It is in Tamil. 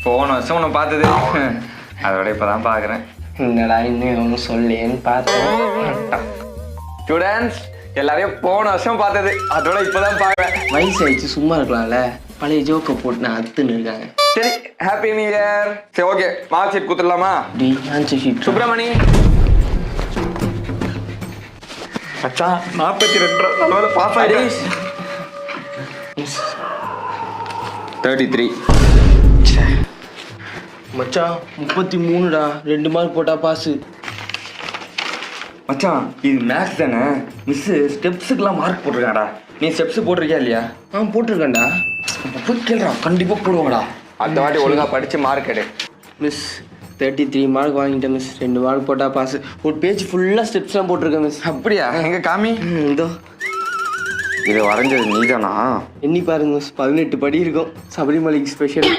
போன வருஷம் உன்னை பார்த்தது அதோட இப்பதான் பாக்குறேன். என்னடா இன்னும் ஒன்றும் சொல்லேன்னு பார்த்தேன். ஸ்டூடெண்ட்ஸ் எல்லாரையும் போன வருஷம் பார்த்தது அதோட இப்பதான் பாக்குறேன். வயசு ஆயிடுச்சு, சும்மா இருக்கலாம்ல. பழைய ஜோக்கை போட்டு நான் அத்துன்னு இருக்காங்க. சரி, ஹாப்பி நியூ இயர். சரி, ஓகே, மார்க் ஷீட் கொடுத்துடலாமா? சுப்பிரமணி மச்சான் 42 பாஸ் ஆயிடு. 33 மச்சான் 33டா, 2 மார்க் போட்டா பாஸ். மச்சான் இது மேக்ஸ் தானே? மிஸ் ஸ்டெப்ஸுக்கெல்லாம் மார்க் போட்டிருக்காடா. நீ ஸ்டெப்ஸ் போட்டிருக்கியா இல்லையா? போட்டிருக்கேன்டா. போய் கேள்றா, கண்டிப்பா போடுவாங்கடா. அந்த வாட்டி ஒழுங்கா படிச்சு மார்க் எடு. மிஸ் 33 மார்க் வாங்கிட்டேன் மிஸ். 2 மார்க் போட்டா பாஸ். ஒரு பேஜ் ஃபுல்லா ஸ்டெப்ஸ்லாம் போட்டிருக்கேன் மிஸ். அப்படியா? எங்க காமி. இதோ இது வரைஞ்சது நீதானா? எண்ணி பாருங்க மிஸ், 18 படி இருக்கும். சபரிமலைக்கு ஸ்பெஷல்.